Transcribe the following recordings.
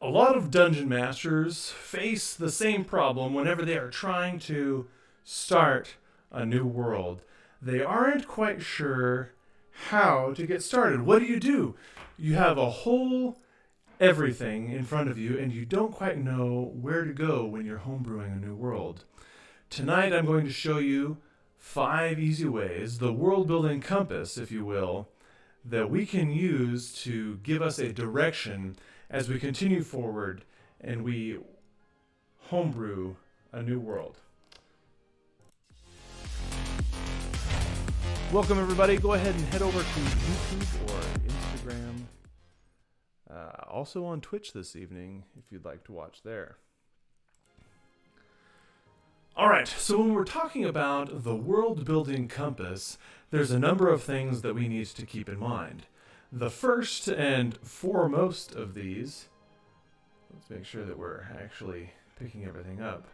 A lot of dungeon masters face the same problem whenever they are trying to start a new world. They aren't quite sure how to get started. What do? You have a whole everything in front of you, and you don't quite know where to go when you're homebrewing a new world. Tonight I'm going to show you 5 easy ways, the world building compass, if you will, that we can use to give us a direction as we continue forward and we homebrew a new world. Welcome everybody. Go ahead and head over to YouTube or Instagram. Also on Twitch this evening if you'd like to watch there. Alright, so when we're talking about the world building compass, there's a number of things that we need to keep in mind. The first and foremost of these, let's make sure that we're actually picking everything up.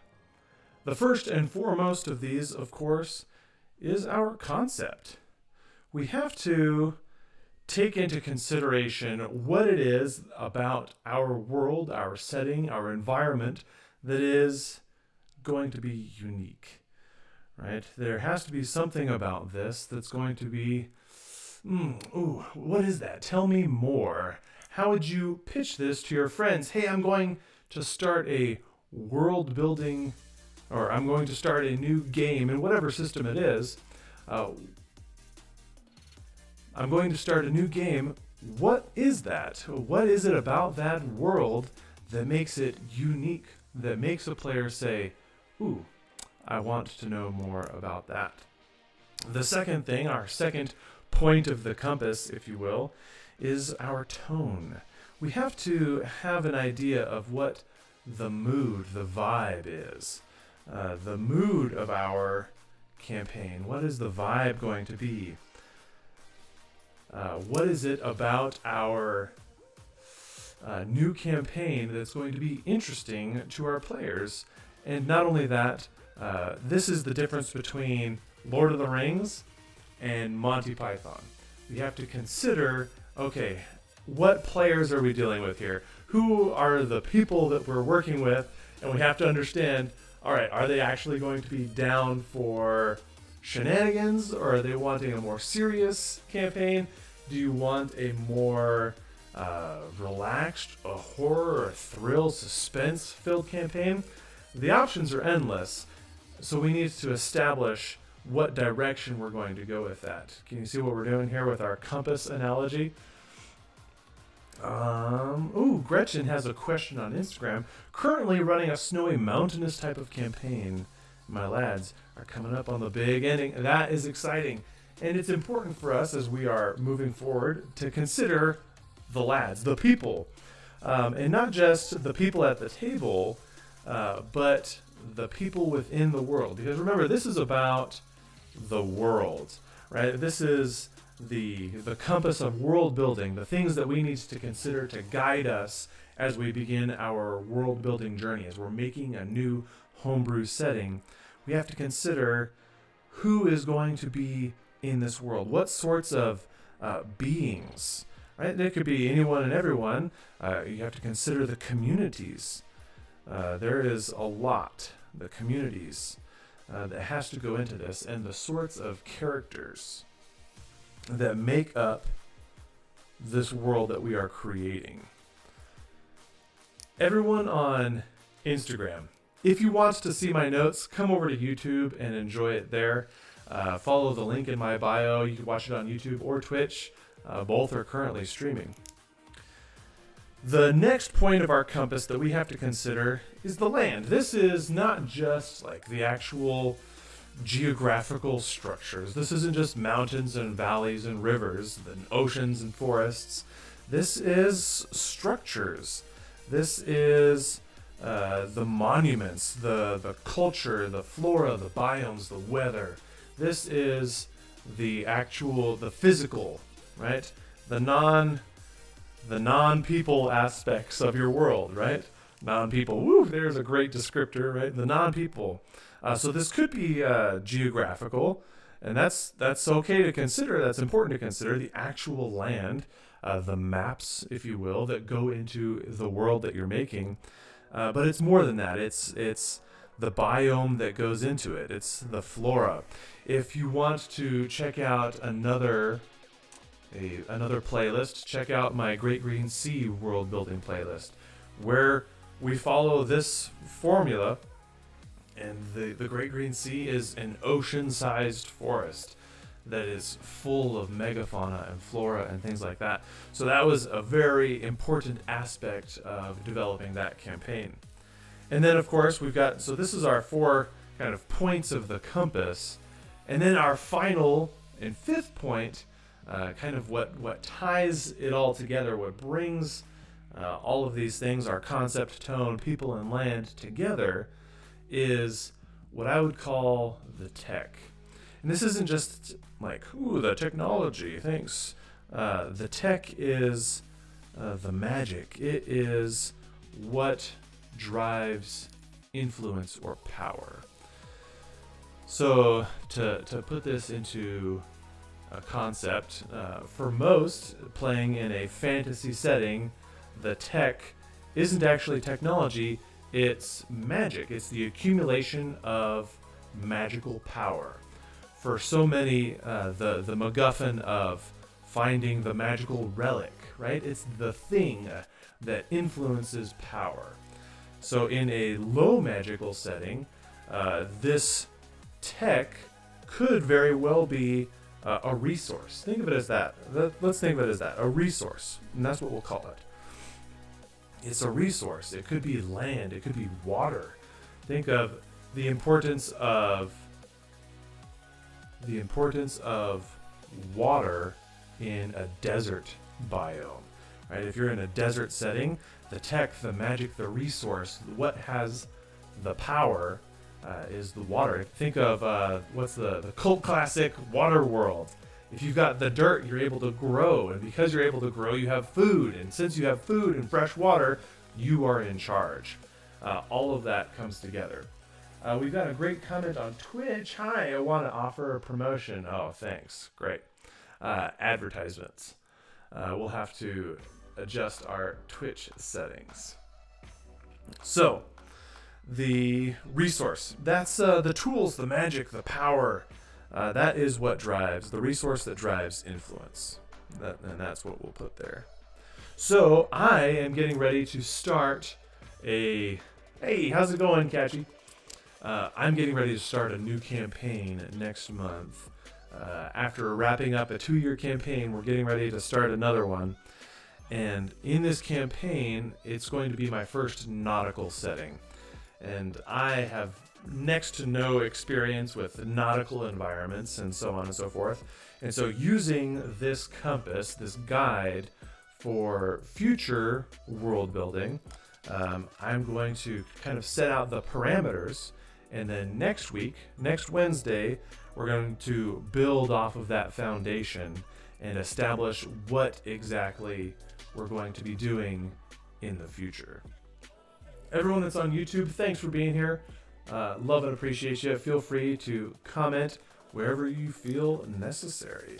The first and foremost of these, of course, is our concept. We have to take into consideration what it is about our world, our setting, our environment that is going to be unique, right? There has to be something about this that's going to be, what is that? Tell me more. How would you pitch this to your friends? Hey, I'm going to start a world building, or I'm going to start a new game in whatever system it is. I'm going to start a new game. What is that? What is it about that world that makes it unique, that makes a player say, ooh, I want to know more about that? The second thing, our second point of the compass, if you will, is our tone. We have to have an idea of what the mood, the vibe is. The mood of our campaign. What is the vibe going to be? What is it about our new campaign that's going to be interesting to our players? And not only that, this is the difference between Lord of the Rings and Monty Python. We have to consider, okay, what players are we dealing with here? Who are the people that we're working with? And we have to understand, all right, are they actually going to be down for shenanigans, or are they wanting a more serious campaign? Do you want a more relaxed, a horror, a thrill, suspense-filled campaign? The options are endless, so we need to establish what direction we're going to go with that. Can you see what we're doing here with our compass analogy? Gretchen has a question on Instagram. Currently running a snowy mountainous type of campaign. My lads are coming up on the big ending. That is exciting. And it's important for us as we are moving forward to consider the lads, the people. And not just the people at the table, but the people within the world. Because remember, this is about the world, right? This is the compass of world building, the things that we need to consider to guide us as we begin our world building journey, as we're making a new homebrew setting. We have to consider who is going to be in this world, what sorts of beings, right? It could be anyone and everyone. You have to consider the communities. There is a lot, the communities, that has to go into this, and the sorts of characters that make up this world that we are creating. Everyone on Instagram, if you want to see my notes, come over to YouTube and enjoy it there. Follow the link in my bio. You can watch it on YouTube or Twitch. Both are currently streaming. The next point of our compass that we have to consider is the land. This is not just like the actual geographical structures. This isn't just mountains and valleys and rivers and oceans and forests. This is structures. This is the monuments, the culture, the flora, the biomes, the weather. This is the physical, right? The non-people aspects of your world, right? Non-people, woo, there's a great descriptor, right? The non-people. So this could be geographical, and that's okay to consider. That's important to consider, the actual land. the maps, if you will, that go into the world that you're making. But it's more than that. It's the biome that goes into it. It's the flora. If you want to check out another playlist, check out my Great Green Sea world building playlist, where we follow this formula. And the Great Green Sea is an ocean-sized forest that is full of megafauna and flora and things like that. So that was a very important aspect of developing that campaign. And then, of course, we've got, so this is our 4 kind of points of the compass. And then our final and 5th point, kind of what ties it all together, what brings all of these things, our concept, tone, people, and land together, is what I would call the tech. And this isn't just like, ooh, the technology, thanks. The tech is the magic. It is what drives influence or power. So to put this into a concept, for most playing in a fantasy setting, the tech isn't actually technology. It's magic. It's the accumulation of magical power. For so many, the MacGuffin of finding the magical relic, right? It's the thing that influences power. So in a low magical setting, this tech could very well be a resource. Think of it as that. Let's think of it as that, a resource. And that's what we'll call it. It's a resource. It could be land. It could be water. Think of the importance of water in a desert biome. Right? If you're in a desert setting, the tech, the magic, the resource, what has the power is the water. Think of what's the cult classic Water World. If you've got the dirt, you're able to grow, and because you're able to grow, you have food, and since you have food and fresh water, you are in charge. All of that comes together. We've got a great comment on Twitch. Hi, I want to offer a promotion. Oh, thanks. Great. Advertisements. We'll have to adjust our Twitch settings. So, the resource. That's the tools, the magic, the power. That is what drives, the resource that drives influence. And that's what we'll put there. So I am getting ready to start hey, how's it going, Catchy? I'm getting ready to start a new campaign next month. After wrapping up a 2-year campaign, we're getting ready to start another one. And in this campaign, it's going to be my first nautical setting. And I have next to no experience with nautical environments and so on and so forth. And so using this compass, this guide for future world building, I'm going to kind of set out the parameters. And then next Wednesday, we're going to build off of that foundation and establish what exactly we're going to be doing in the future. Everyone that's on YouTube, thanks for being here. Love and appreciate you. Feel free to comment wherever you feel necessary.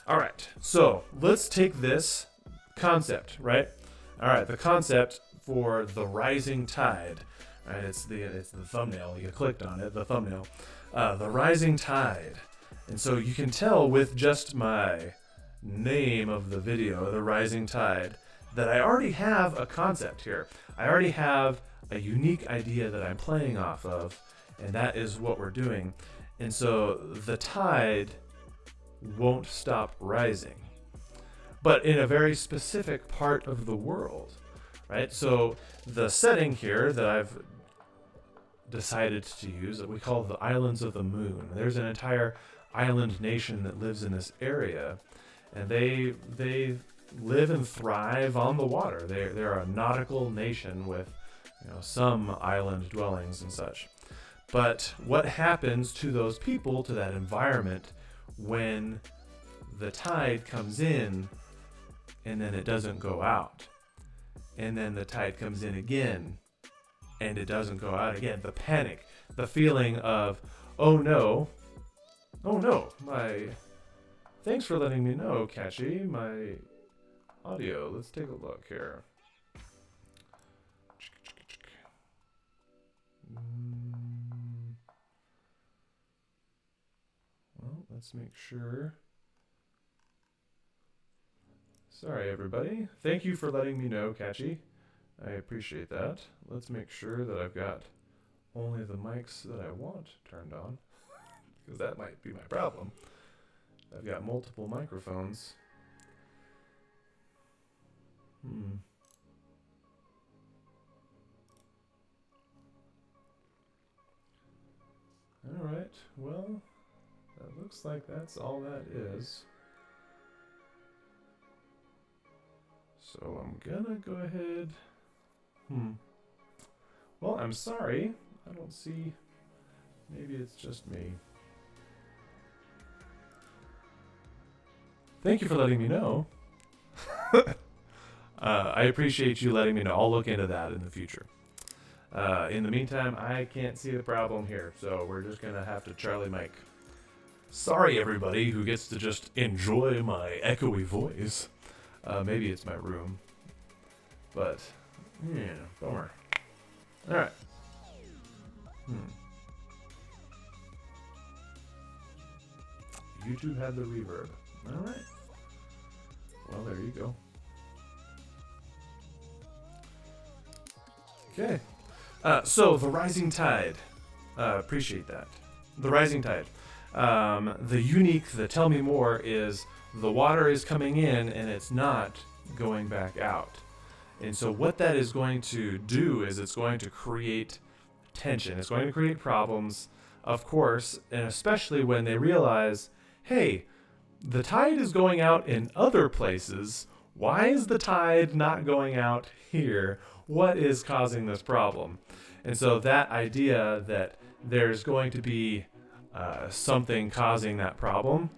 All right, so let's take this concept, right? All right, the concept for the rising tide. Right, it's the thumbnail. You clicked on it, the thumbnail. The rising tide. And so you can tell with just my name of the video, the rising tide, that I already have a concept here. I already have a unique idea that I'm playing off of, and that is what we're doing. And so the tide won't stop rising, but in a very specific part of the world, right? So the setting here that I've decided to use, that we call the Islands of the Moon. There's an entire island nation that lives in this area, and they live and thrive on the water. They're a nautical nation with some island dwellings and such. But what happens to those people, to that environment, when the tide comes in and then it doesn't go out? And then the tide comes in again and it doesn't go out again. The panic, the feeling of, oh no, thanks for letting me know, Catchy. audio. Let's take a look here. Well, let's make sure. Sorry, everybody. Thank you for letting me know, Catchy. I appreciate that. Let's make sure that I've got only the mics that I want turned on, because that might be my problem. I've got multiple microphones. All right, well, that looks like that's all that is. So I'm gonna go ahead. Well, I'm sorry. I don't see. Maybe it's just me. Thank you for letting me know. I appreciate you letting me know. I'll look into that in the future. In the meantime, I can't see the problem here, so we're just going to have to Charlie Mike. Sorry, everybody who gets to just enjoy my echoey voice. Maybe it's my room. But, yeah, bummer. Alright. YouTube had the reverb. Alright. Well, there you go. Okay. So, the rising tide. Appreciate that. The rising tide. The tell me more is the water is coming in and it's not going back out. And so what that is going to do is it's going to create tension. It's going to create problems, of course, and especially when they realize, hey, the tide is going out in other places. Why is the tide not going out here? What is causing this problem? And so that idea that there's going to be something causing that problem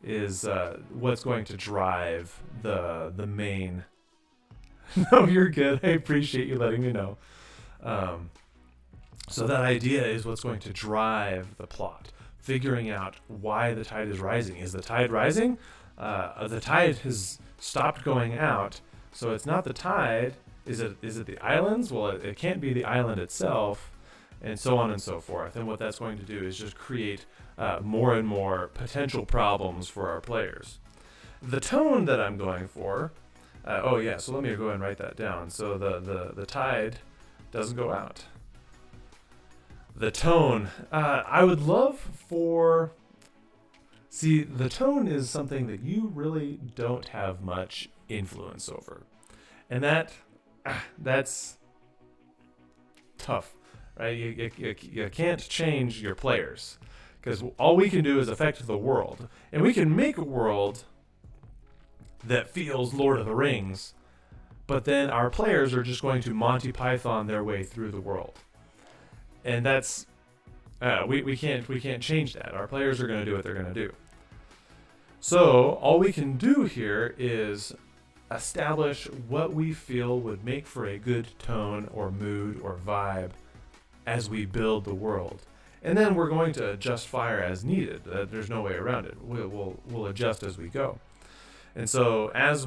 is what's going to drive the main. No, you're good. I appreciate you letting me know. So that idea is what's going to drive the plot. Figuring out why the tide is rising. Is the tide rising? The tide has stopped going out, so it's not the tide. Is it the islands? Well, it can't be the island itself, and so on and so forth. And what that's going to do is just create more and more potential problems for our players. The tone that I'm going for, so let me go ahead and write that down. So the tide doesn't go out. The tone, I would love for... See, the tone is something that you really don't have much influence over. And that's tough, right? You can't change your players, because all we can do is affect the world. And we can make a world that feels Lord of the Rings, but then our players are just going to Monty Python their way through the world. And that's we can't change that. Our players are going to do what they're going to do. So all we can do here is establish what we feel would make for a good tone or mood or vibe as we build the world. And then we're going to adjust fire as needed. There's no way around it. We'll adjust as we go. And so as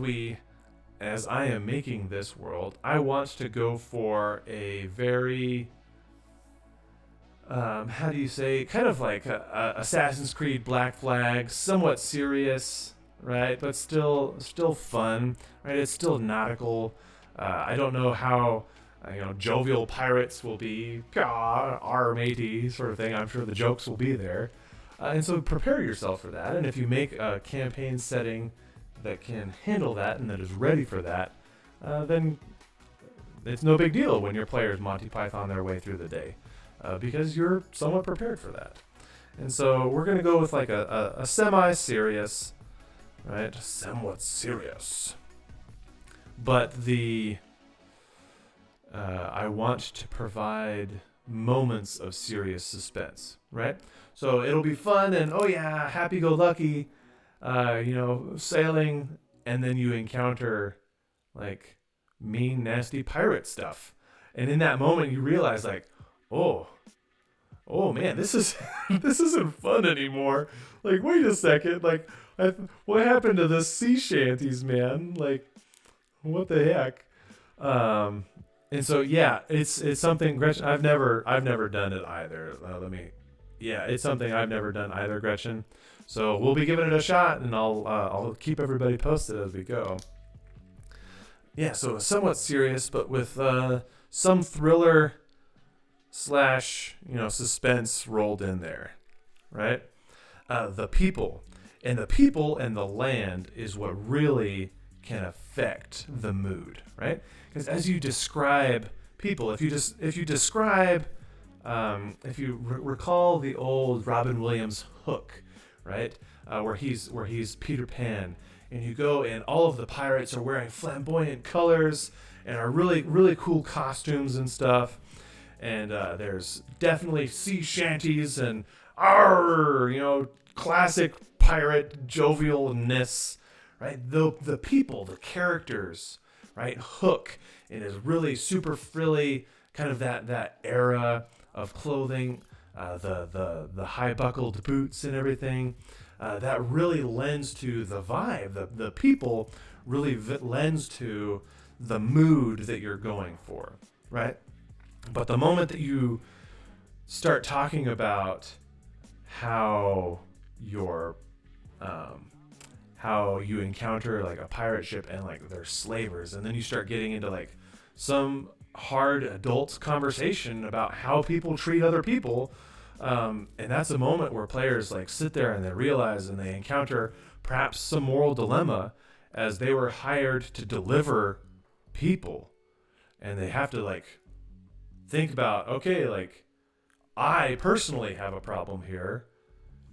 I am making this world, I want to go for a very kind of like a Assassin's Creed Black Flag, somewhat serious, right? But still fun, right? It's still nautical. I don't know how jovial pirates will be, our matey sort of thing. I'm sure the jokes will be there, and so prepare yourself for that. And if you make a campaign setting that can handle that and that is ready for that, then it's no big deal when your players Monty Python their way through the day. Because you're somewhat prepared for that. And so we're going to go with like a semi-serious, right? Somewhat serious. But I want to provide moments of serious suspense, right? So it'll be fun and, oh yeah, happy-go-lucky, sailing, and then you encounter like mean, nasty pirate stuff. And in that moment you realize like, oh man, this isn't fun anymore. Like, wait a second, like, what happened to the sea shanties, man? Like, what the heck? And so yeah, it's something, Gretchen. I've never done it either. It's something I've never done either, Gretchen. So we'll be giving it a shot, and I'll keep everybody posted as we go. Yeah, so somewhat serious, but with some thriller / suspense rolled in there, right? The people and the land is what really can affect the mood, right? Because as you describe people, if you recall the old Robin Williams Hook, right, where he's Peter Pan, and you go and all of the pirates are wearing flamboyant colors and are really, really cool costumes and stuff, and there's definitely sea shanties and classic pirate jovialness, right? The people, the characters, right? Hook in his really super frilly kind of that era of clothing, the high buckled boots and everything, that really lends to the vibe. The people really lends to the mood that you're going for, right? But the moment that you start talking about how you encounter like a pirate ship and like they're slavers, and then you start getting into like some hard adult conversation about how people treat other people, and that's a moment where players like sit there and they realize and they encounter perhaps some moral dilemma, as they were hired to deliver people, and they have to like think about, okay, like I personally have a problem here.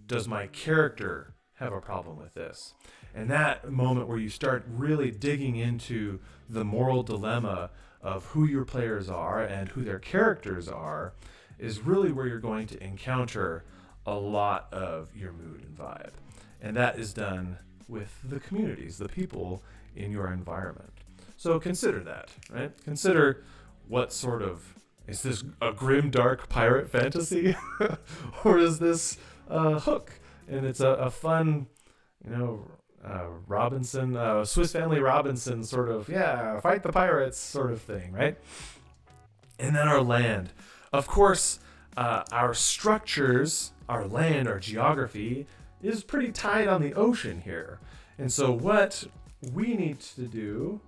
Does my character have a problem with this? And that moment where you start really digging into the moral dilemma of who your players are and who their characters are is really where you're going to encounter a lot of your mood and vibe. And that is done with the communities, the people in your environment. So consider that, right? Consider what sort of, is this a grim, dark pirate fantasy? Or is this Hook? And it's a fun, Robinson, Swiss Family Robinson sort of, fight the pirates sort of thing, right? And then our land. Of course, our structures, our land, our geography is pretty tight on the ocean here. And so what we need to do,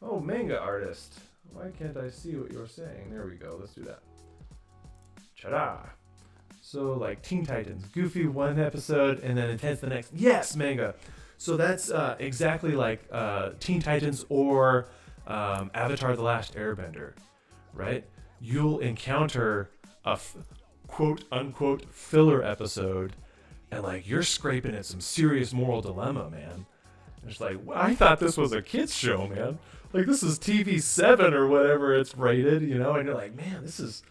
manga artist, why can't I see what you're saying? There we go, let's do that. Ta-da! So like Teen Titans, Goofy one episode and then Intense the next. Yes, manga. So that's exactly like Teen Titans or Avatar: The Last Airbender, right? You'll encounter a quote unquote filler episode, and like you're scraping at some serious moral dilemma, man. And it's like, I thought this was a kids show, man. Like this is TV7 or whatever it's rated, and you're like, man, this is,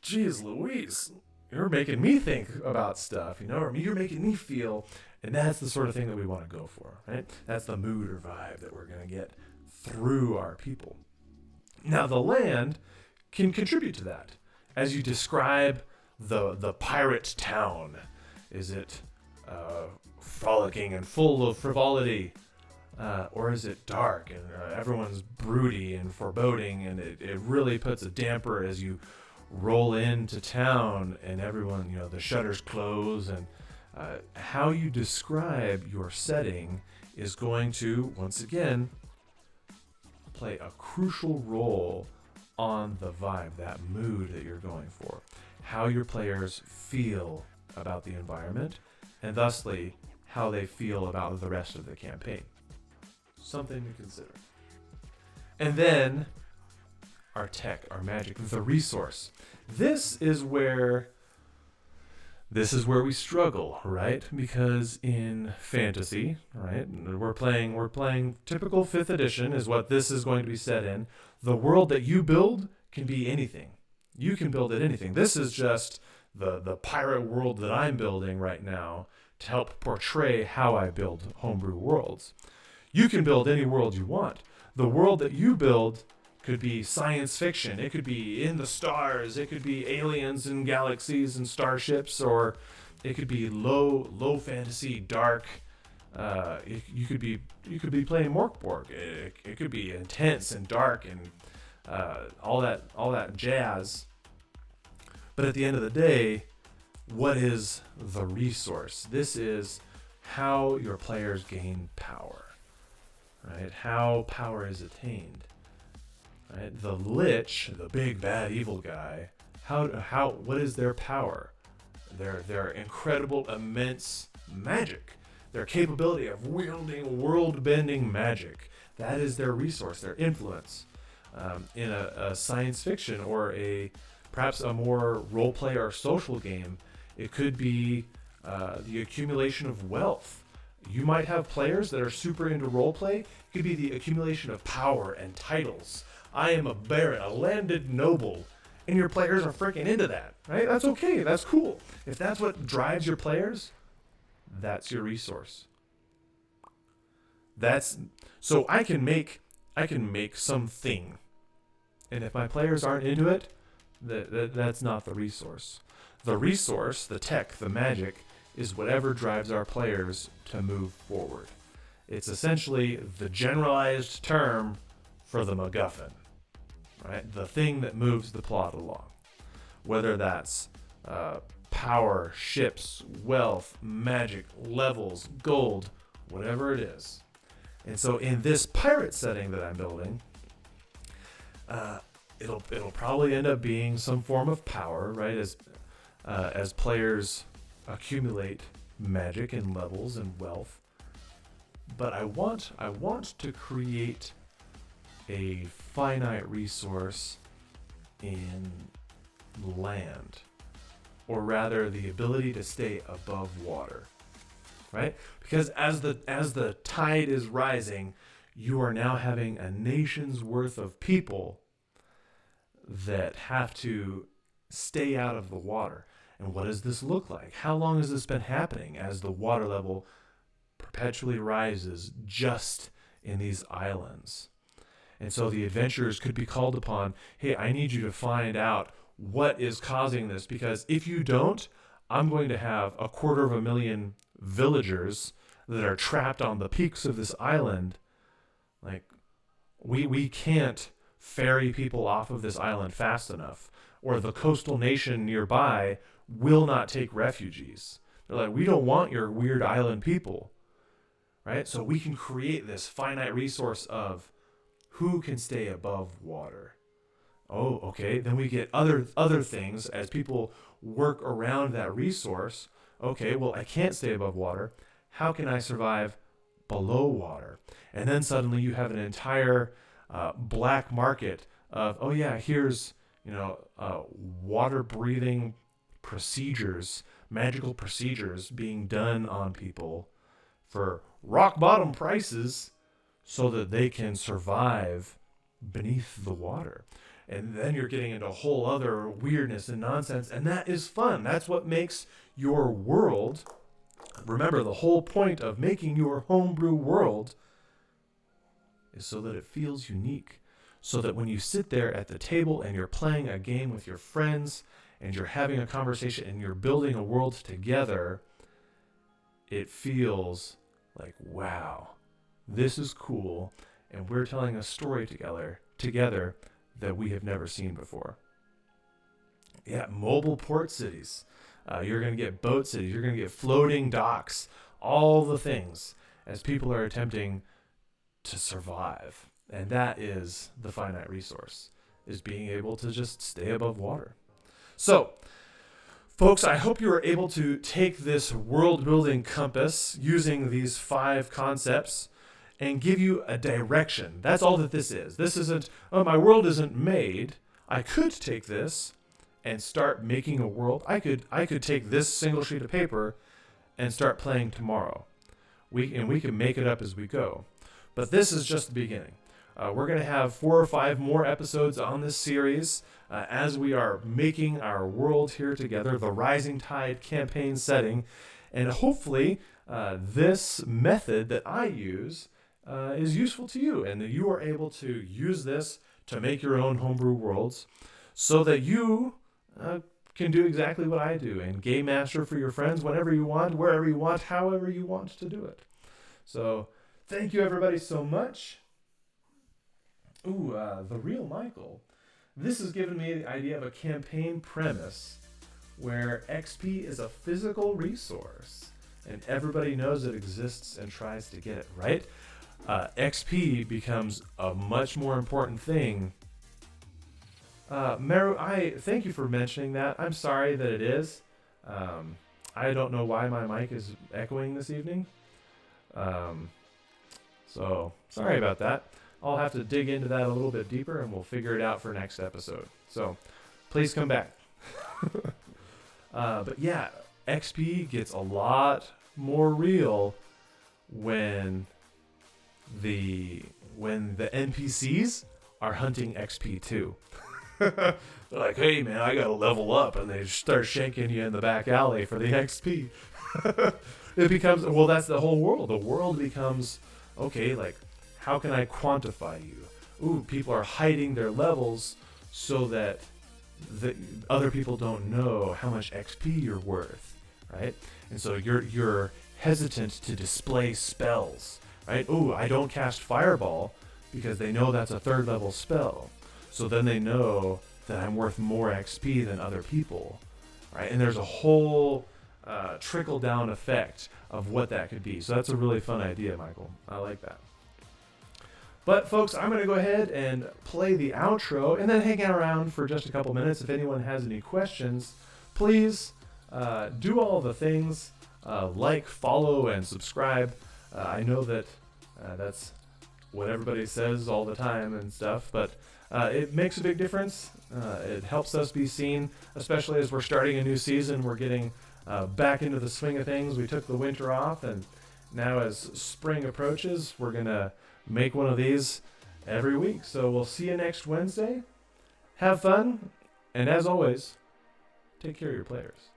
geez Louise. You're making me think about stuff, or you're making me feel, and that's the sort of thing that we want to go for, right? That's the mood or vibe that we're going to get through our people. Now, the land can contribute to that. As you describe the pirate town, is it frolicking and full of frivolity, or is it dark and everyone's broody and foreboding, and it really puts a damper as you roll into town and everyone, the shutters close, and how you describe your setting is going to, once again, play a crucial role on the vibe, that mood that you're going for, how your players feel about the environment, and thusly how they feel about the rest of the campaign. Something to consider. And then our tech, our magic, the resource. This is where we struggle, right? Because in fantasy, right, we're playing typical 5th edition is what this is going to be set in. The world that you build can be anything. You can build it anything. This is just the pirate world that I'm building right now to help portray how I build homebrew worlds. You can build any world you want. The world that you build could be science fiction. It could be in the stars. It could be aliens and galaxies and starships, or it could be low fantasy, dark, You could be playing Morkborg. It could be intense and dark and all that jazz. But at the end of the day, what is the resource? This is how your players gain power, right? How power is attained, right? The Lich, the big bad evil guy, what is their power? Their incredible, immense magic, their capability of wielding world-bending magic. That is their resource, their influence. In a science fiction or perhaps a more role-play or social game, it could be the accumulation of wealth. You might have players that are super into roleplay. It could be the accumulation of power and titles. I am a baron, a landed noble, and your players are freaking into that, right? That's okay. That's cool. If that's what drives your players, that's your resource. So I can make something, and if my players aren't into it, that's not the resource. The resource, the tech, the magic, is whatever drives our players to move forward. It's essentially the generalized term for the MacGuffin, right? The thing that moves the plot along. Whether that's power, ships, wealth, magic, levels, gold, whatever it is. And so in this pirate setting that I'm building, it'll probably end up being some form of power, right? As players accumulate magic and levels and wealth. But I want to create a finite resource in land, or rather the ability to stay above water, right? Because as the tide is rising, you are now having a nation's worth of people that have to stay out of the water. And what does this look like? How long has this been happening as the water level perpetually rises just in these islands? And so the adventurers could be called upon, hey, I need you to find out what is causing this, because if you don't, I'm going to have 250,000 villagers that are trapped on the peaks of this island. Like, we can't ferry people off of this island fast enough, or the coastal nation nearby will not take refugees. They're like, we don't want your weird island people, right? So we can create this finite resource of who can stay above water. Oh, okay. Then we get other things as people work around that resource. Okay, well, I can't stay above water. How can I survive below water? And then suddenly you have an entire black market of, oh yeah, here's water breathing procedures, magical procedures being done on people for rock bottom prices so that they can survive beneath the water. And then you're getting into a whole other weirdness and nonsense, and that is fun. That's what makes your world. Remember, the whole point of making your homebrew world is so that it feels unique. So that when you sit there at the table and you're playing a game with your friends and you're having a conversation and you're building a world together, it feels like, wow, this is cool, and we're telling a story together that we have never seen before. Yeah, mobile port cities. You're going to get boat cities. You're going to get floating docks. All the things as people are attempting to survive. And that is the finite resource, is being able to just stay above water. So, folks, I hope you were able to take this world-building compass using these 5 concepts and give you a direction. That's all that this is. This isn't, oh, my world isn't made. I could take this and start making a world. I could take this single sheet of paper and start playing tomorrow. We can make it up as we go. But this is just the beginning. We're going to have 4 or 5 more episodes on this series as we are making our world here together, the Rising Tide campaign setting. And hopefully this method that I use is useful to you, and that you are able to use this to make your own homebrew worlds so that you can do exactly what I do and game master for your friends whenever you want, wherever you want, however you want to do it. So thank you everybody so much. Ooh, the real Michael. This has given me the idea of a campaign premise where XP is a physical resource and everybody knows it exists and tries to get it, right? XP becomes a much more important thing. Meru, I thank you for mentioning that. I'm sorry that it is. I don't know why my mic is echoing this evening. So sorry about that. I'll have to dig into that a little bit deeper and we'll figure it out for next episode. So please come back. But yeah, XP gets a lot more real when the NPCs are hunting XP too. They're like, hey man, I gotta level up, and they start shanking you in the back alley for the XP. It becomes, well, that's the whole world. The world becomes, okay, like, how can I quantify you? Ooh, people are hiding their levels so that the other people don't know how much XP you're worth, right? And so you're hesitant to display spells, right? Ooh, I don't cast Fireball because they know that's a 3rd level spell. So then they know that I'm worth more XP than other people, right? And there's a whole trickle-down effect of what that could be. So that's a really fun idea, Michael. I like that. But folks, I'm going to go ahead and play the outro and then hang around for just a couple minutes. If anyone has any questions, please do all the things, like, follow, and subscribe. I know that that's what everybody says all the time and stuff, but it makes a big difference. It helps us be seen, especially as we're starting a new season. We're getting back into the swing of things. We took the winter off, and now as spring approaches, we're going to make one of these every week. So we'll see you next Wednesday. Have fun, and as always, take care of your players.